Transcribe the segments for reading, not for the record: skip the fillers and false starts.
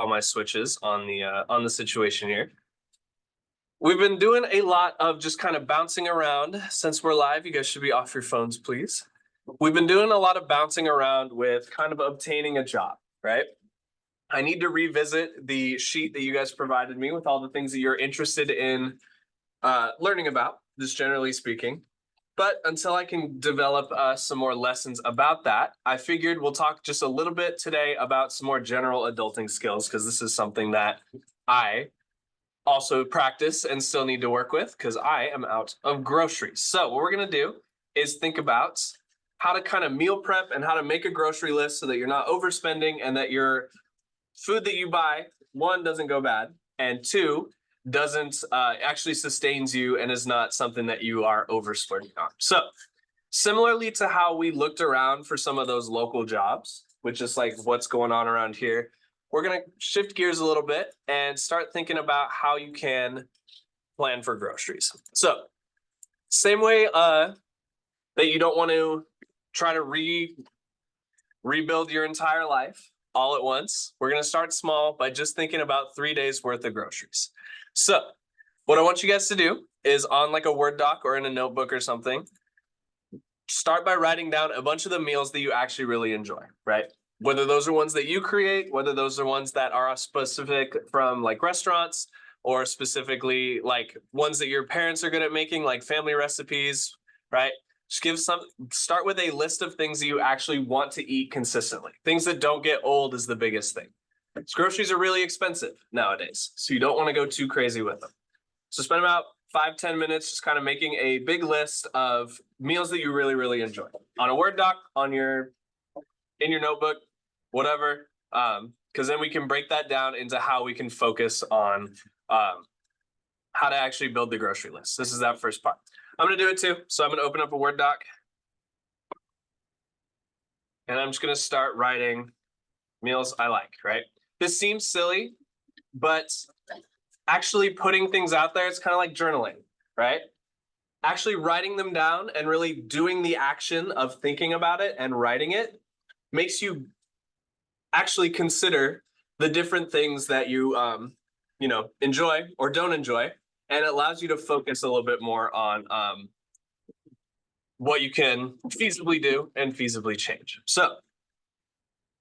all my switches on the situation here. We've been doing a lot of just kind of bouncing around. Since we're live, you guys should be off your phones, please. We've been doing a lot of bouncing around with kind of obtaining a job, right? I need to revisit the sheet that you guys provided me with all the things that you're interested in learning about, just generally speaking. But until I can develop some more lessons about that, I figured we'll talk just a little bit today about some more general adulting skills, because this is something that I also practice and still need to work with because I am out of groceries. So what we're going to do is think about how to kind of meal prep and how to make a grocery list so that you're not overspending and that your food that you buy, one, doesn't go bad, and two, doesn't actually sustains you and is not something that you are oversplurging on. So similarly to how we looked around for some of those local jobs, which is like what's going on around here, we're going to shift gears a little bit and start thinking about how you can plan for groceries. So same way that you don't want to try to rebuild your entire life all at once, we're going to start small by just thinking about 3 days worth of groceries. So what I want you guys to do is on like a Word doc or in a notebook or something, start by writing down a bunch of the meals that you actually really enjoy, right? Whether those are ones that you create, whether those are ones that are specific from like restaurants, or specifically like ones that your parents are good at making, like family recipes, right? Just start with a list of things that you actually want to eat consistently. Things that don't get old is the biggest thing. Groceries are really expensive nowadays, so you don't want to go too crazy with them. So spend about 5-10 minutes just kind of making a big list of meals that you really, really enjoy on a Word doc, in your notebook, whatever, because then we can break that down into how we can focus on how to actually build the grocery list. This is that first part. I'm going to do it too. So I'm going to open up a Word doc and I'm just going to start writing meals I like, right? This seems silly, but actually putting things out there, it's kind of like journaling, right? Actually writing them down and really doing the action of thinking about it and writing it makes you actually consider the different things that you enjoy or don't enjoy, and it allows you to focus a little bit more on what you can feasibly do and feasibly change. So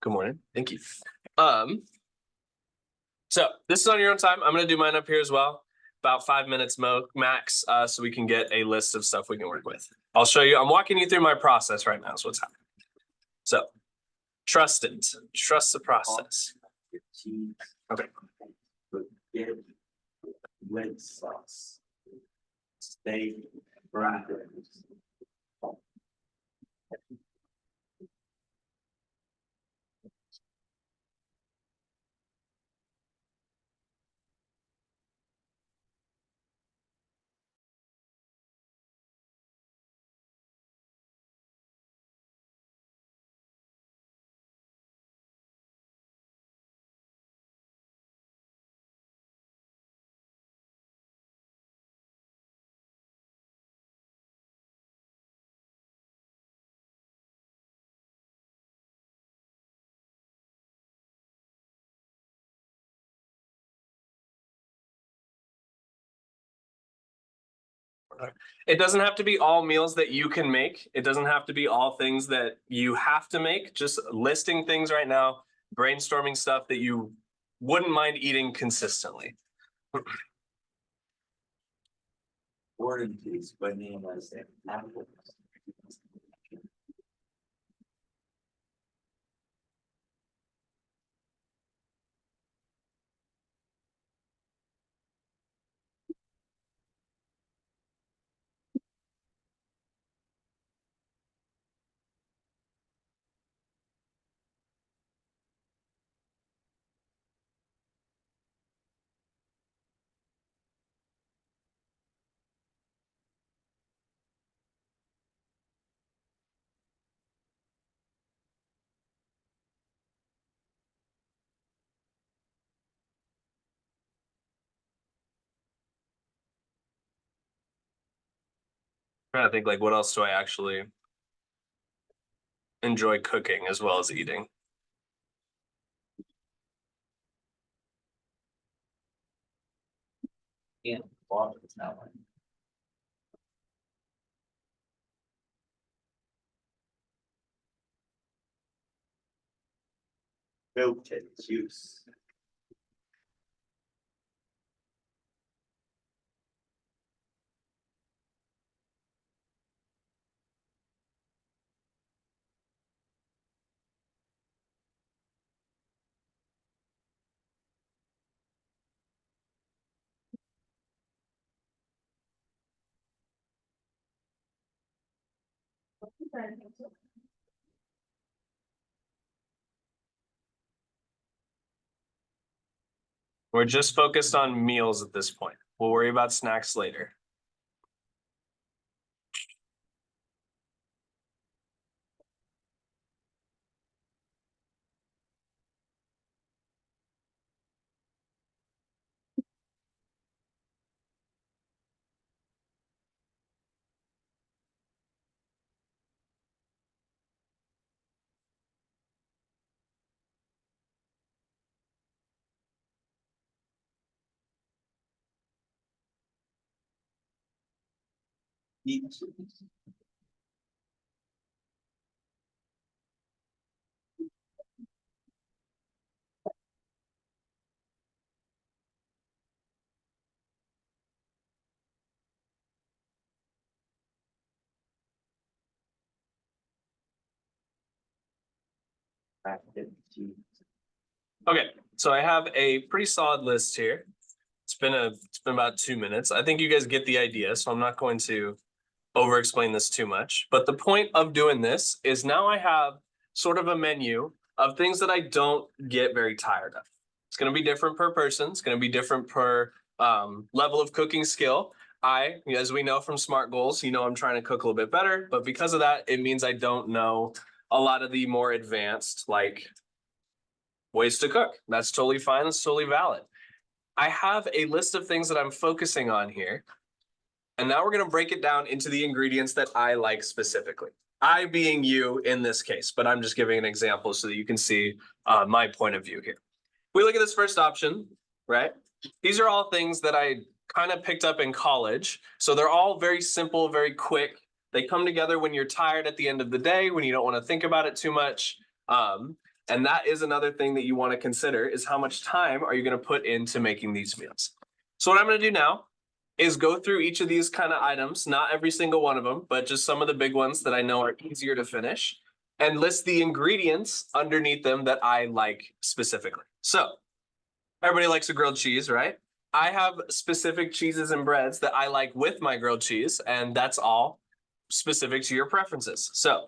good morning, thank you. So this is on your own time. I'm going to do mine up here as well, about 5 minutes max, so we can get a list of stuff we can work with. I'll show you. I'm walking you through my process right now. Is what's happening. So trust it. Trust the process. Okay. Red sauce. Steak, fried. It doesn't have to be all meals that you can make. It doesn't have to be all things that you have to make. Just listing things right now, brainstorming stuff that you wouldn't mind eating consistently. Oranges, bananas, and apples. Trying to think like what else do I actually enjoy cooking as well as eating? And water is not like. Filtered juice. We're just focused on meals at this point. We'll worry about snacks later. Eat. Okay, so I have a pretty solid list here. It's been about 2 minutes. I think you guys get the idea, so I'm not going to over explain this too much. But the point of doing this is now I have sort of a menu of things that I don't get very tired of. It's going to be different per person. It's going to be different per level of cooking skill. As we know from SMART goals, I'm trying to cook a little bit better, but because of that, it means I don't know a lot of the more advanced like ways to cook. That's totally fine. That's totally valid. I have a list of things that I'm focusing on here. And now we're going to break it down into the ingredients that I like specifically. I being you in this case, but I'm just giving an example so that you can see my point of view here. We look at this first option, right? These are all things that I kind of picked up in college. So they're all very simple, very quick. They come together when you're tired at the end of the day, when you don't want to think about it too much. And that is another thing that you want to consider is how much time are you going to put into making these meals. So what I'm going to do now is go through each of these kind of items, not every single one of them, but just some of the big ones that I know are easier to finish, and list the ingredients underneath them that I like specifically. So everybody likes a grilled cheese, right? I have specific cheeses and breads that I like with my grilled cheese, and that's all specific to your preferences. So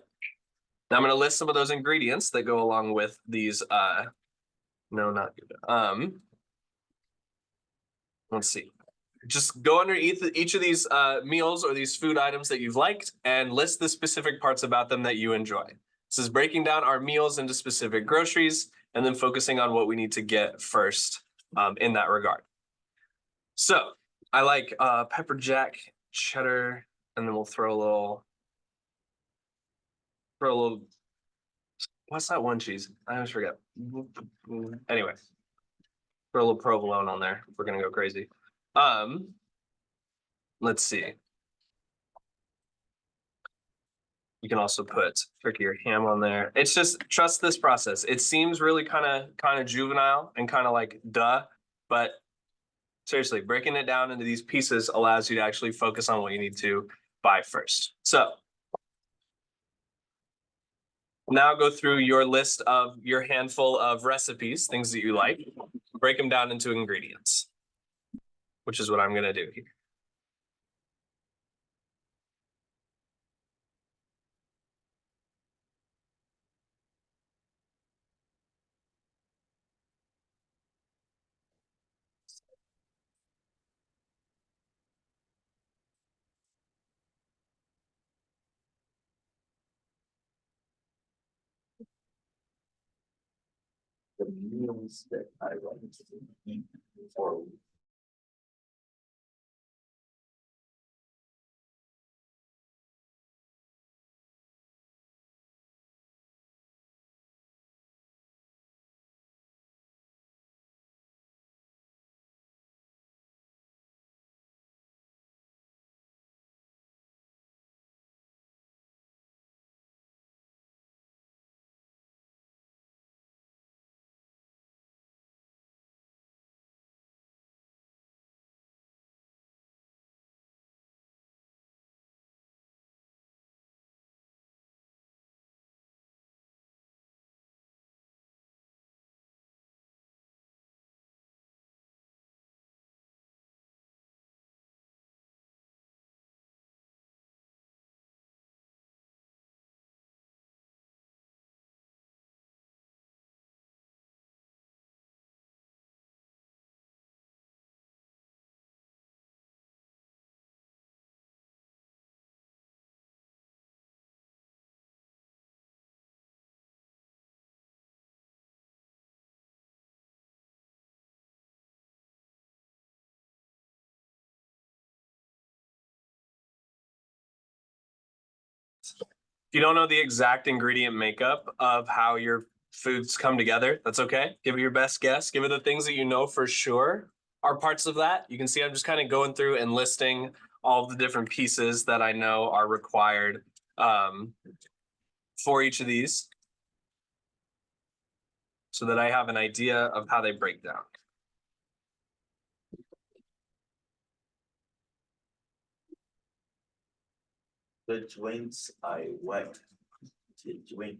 now I'm going to list some of those ingredients that go along with these. No, not good. Let's see. Just go underneath each of these meals or these food items that you've liked and list the specific parts about them that you enjoy. This is breaking down our meals into specific groceries and then focusing on what we need to get first in that regard. So I like pepper jack, cheddar, and then we'll throw a little, what's that one cheese? I always forget. Anyway, throw a little provolone on there. We're gonna go crazy. Let's see. You can also put turkey or ham on there. It's just trust this process. It seems really kind of juvenile and kind of like duh, but seriously, breaking it down into these pieces allows you to actually focus on what you need to buy first. So now go through your list of your handful of recipes, things that you like, break them down into ingredients, which is what I'm going to do here. The meals that I like to eat for you don't know the exact ingredient makeup of how your foods come together, that's okay. Give it your best guess. Give it the things that you know for sure are parts of that. You can see I'm just kind of going through and listing all of the different pieces that I know are required for each of these so that I have an idea of how they break down. The drinks I like to drink.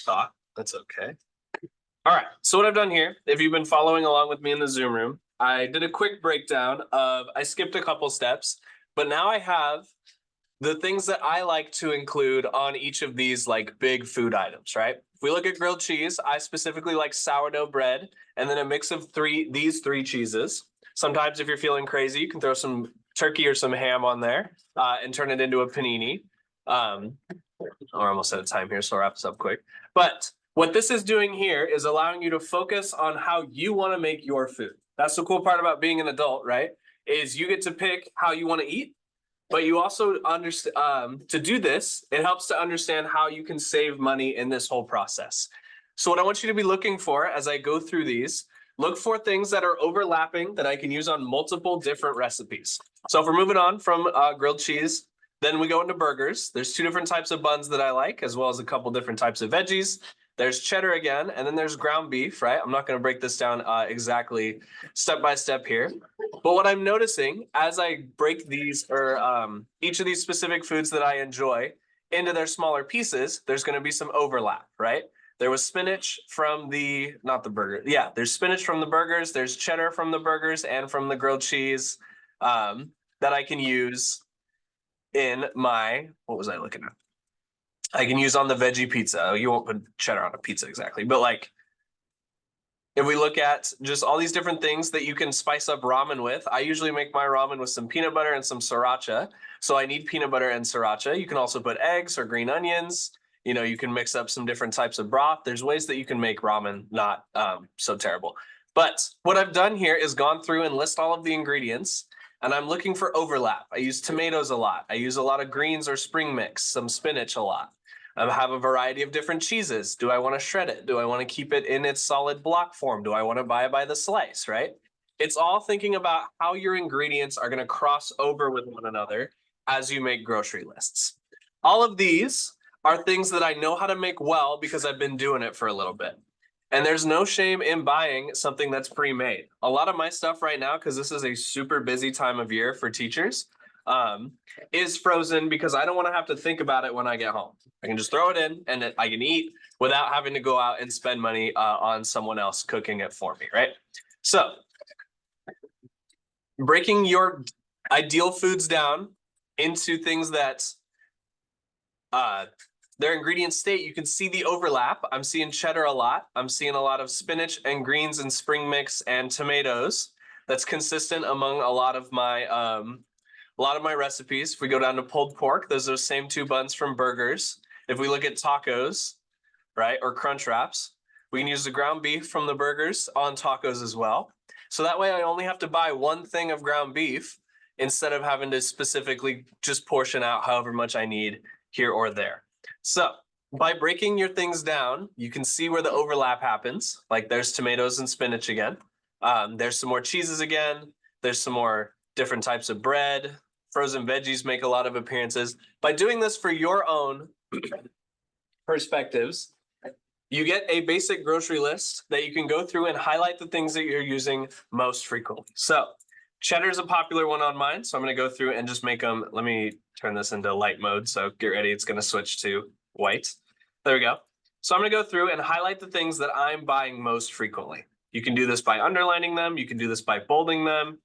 Thought that's okay. All right, so what I've done here, if you've been following along with me in the Zoom room, I did a quick breakdown of, I skipped a couple steps, but now I have the things that I like to include on each of these like big food items, right? If we look at grilled cheese, I specifically like sourdough bread and then a mix of these three cheeses. Sometimes if you're feeling crazy, you can throw some turkey or some ham on there and turn it into a panini. We're almost out of time here, so I'll wrap this up quick. But what this is doing here is allowing you to focus on how you want to make your food. That's the cool part about being an adult, right? Is you get to pick how you want to eat, but you also understand to do this, it helps to understand how you can save money in this whole process. So what I want you to be looking for as I go through these, look for things that are overlapping that I can use on multiple different recipes. So if we're moving on from grilled cheese, then we go into burgers. There's two different types of buns that I like, as well as a couple different types of veggies. There's cheddar again, and then there's ground beef, right? I'm not going to break this down exactly step by step here. But what I'm noticing as I break these or each of these specific foods that I enjoy into their smaller pieces, there's going to be some overlap, right? There was spinach from not the burger. Yeah, there's spinach from the burgers. There's cheddar from the burgers and from the grilled cheese that I can use in my, what was I looking at? I can use on the veggie pizza. You won't put cheddar on a pizza exactly, but like if we look at just all these different things that you can spice up ramen with, I usually make my ramen with some peanut butter and some sriracha. So I need peanut butter and sriracha. You can also put eggs or green onions. You know, you can mix up some different types of broth. There's ways that you can make ramen not so terrible. But what I've done here is gone through and list all of the ingredients, and I'm looking for overlap. I use tomatoes a lot. I use a lot of greens or spring mix, some spinach a lot. I have a variety of different cheeses. Do I want to shred it? Do I want to keep it in its solid block form? Do I want to buy it by the slice, right? It's all thinking about how your ingredients are going to cross over with one another as you make grocery lists. All of these are things that I know how to make well because I've been doing it for a little bit. And there's no shame in buying something that's pre-made. A lot of my stuff right now, because this is a super busy time of year for teachers, is frozen because I don't want to have to think about it when I get home. I can just throw it in and I can eat without having to go out and spend money on someone else cooking it for me, right? So breaking your ideal foods down into things that their ingredient state, you can see the overlap. I'm seeing cheddar a lot. I'm seeing a lot of spinach and greens and spring mix and tomatoes. That's consistent among a lot of my recipes. If we go down to pulled pork, there's those same two buns from burgers. If we look at tacos, right, or crunch wraps, we can use the ground beef from the burgers on tacos as well. So that way I only have to buy one thing of ground beef instead of having to specifically just portion out however much I need here or there. So by breaking your things down, you can see where the overlap happens. Like there's tomatoes and spinach again. There's some more cheeses again. There's some more different types of bread. Frozen veggies make a lot of appearances. By doing this for your own perspectives, you get a basic grocery list that you can go through and highlight the things that you're using most frequently. So cheddar is a popular one on mine. So I'm going to go through and just make them. Let me turn this into light mode. So get ready. It's going to switch to white. There we go. So I'm going to go through and highlight the things that I'm buying most frequently. You can do this by underlining them. You can do this by bolding them.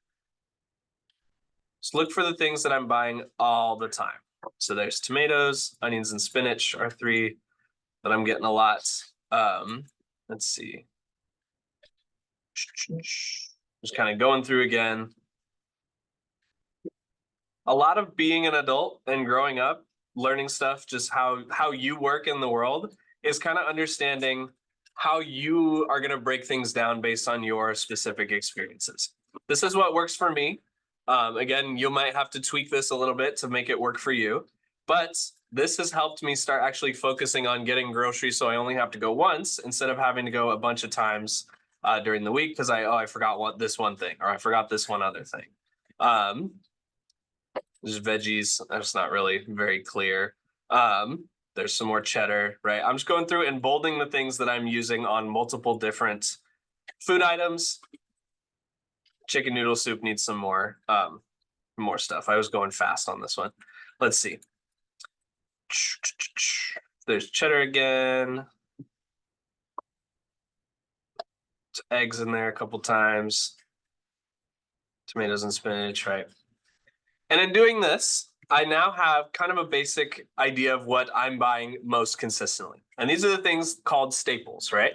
Just look for the things that I'm buying all the time. So there's tomatoes, onions, and spinach are 3 that I'm getting a lot. Let's see. Just kind of going through again. A lot of being an adult and growing up, learning stuff, just how you work in the world is kind of understanding how you are going to break things down based on your specific experiences. This is what works for me. Again, you might have to tweak this a little bit to make it work for you, but this has helped me start actually focusing on getting groceries so I only have to go once instead of having to go a bunch of times during the week because I forgot this one thing or I forgot this one other thing. There's veggies. That's not really very clear. There's some more cheddar, right? I'm just going through and bolding the things that I'm using on multiple different food items. Chicken noodle soup needs some more stuff. I was going fast on this one. Let's see. There's cheddar again. Eggs in there a couple times. Tomatoes and spinach, right? And in doing this, I now have kind of a basic idea of what I'm buying most consistently. And these are the things called staples, right?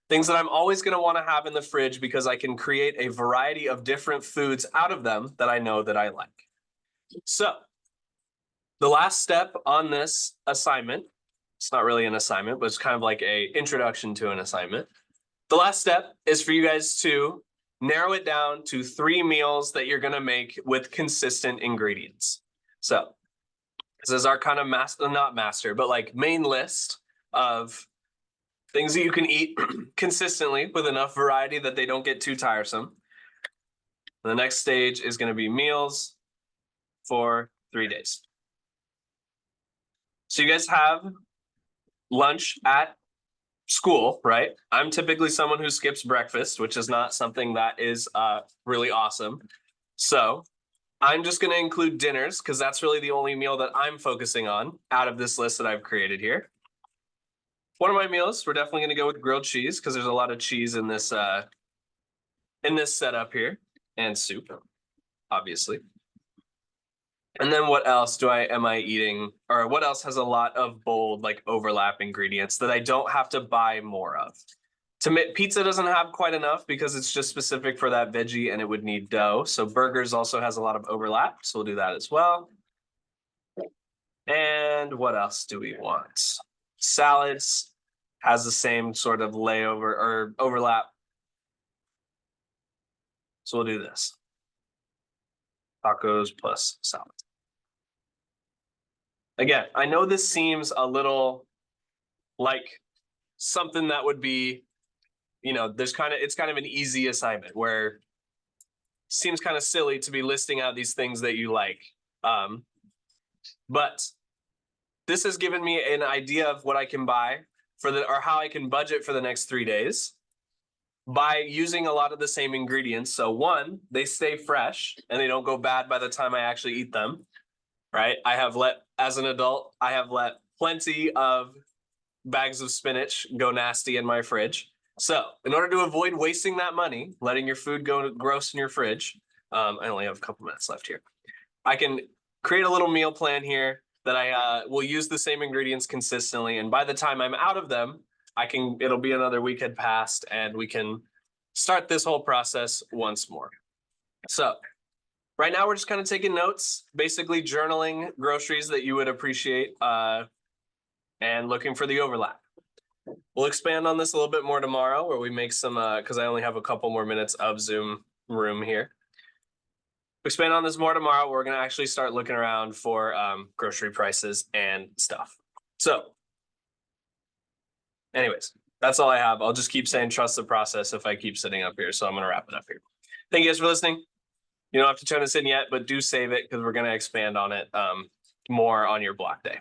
Things that I'm always going to want to have in the fridge because I can create a variety of different foods out of them that I know that I like. So the last step on this assignment, it's not really an assignment, but it's kind of like an introduction to an assignment. The last step is for you guys to narrow it down to 3 meals that you're going to make with consistent ingredients. So this is our kind of main list of things that you can eat consistently with enough variety that they don't get too tiresome. The next stage is going to be meals for 3 days. So you guys have lunch at school, right? I'm typically someone who skips breakfast, which is not something that is really awesome. So I'm just going to include dinners because that's really the only meal that I'm focusing on out of this list that I've created here. One of my meals, we're definitely going to go with grilled cheese because there's a lot of cheese in this setup here, and soup, obviously. And then what else am I eating, or what else has a lot of bold, like overlap ingredients that I don't have to buy more of? Pizza doesn't have quite enough because it's just specific for that veggie and it would need dough. So burgers also has a lot of overlap. So we'll do that as well. And what else do we want? Salads has the same sort of layover or overlap. So we'll do this. Tacos plus salad. Again, I know this seems a little like something that would be, it's kind of an easy assignment where it seems kind of silly to be listing out these things that you like. But this has given me an idea of what I can buy or how I can budget for the next 3 days by using a lot of the same ingredients. So 1, they stay fresh and they don't go bad by the time I actually eat them, right? As an adult, I have let plenty of bags of spinach go nasty in my fridge. So in order to avoid wasting that money, letting your food go gross in your fridge, I only have a couple minutes left here. I can create a little meal plan here that I will use the same ingredients consistently. And by the time I'm out of them, it'll be another week had passed and we can start this whole process once more. So right now we're just kind of taking notes, basically journaling groceries that you would appreciate and looking for the overlap. We'll expand on this a little bit more tomorrow where we make some, because I only have a couple more minutes of Zoom room here. Expand on this more tomorrow. We're going to actually start looking around for grocery prices and stuff. So anyways, that's all I have. I'll just keep saying trust the process if I keep sitting up here. So I'm going to wrap it up here. Thank you guys for listening. You don't have to turn this in yet, but do save it because we're going to expand on it more on your block day.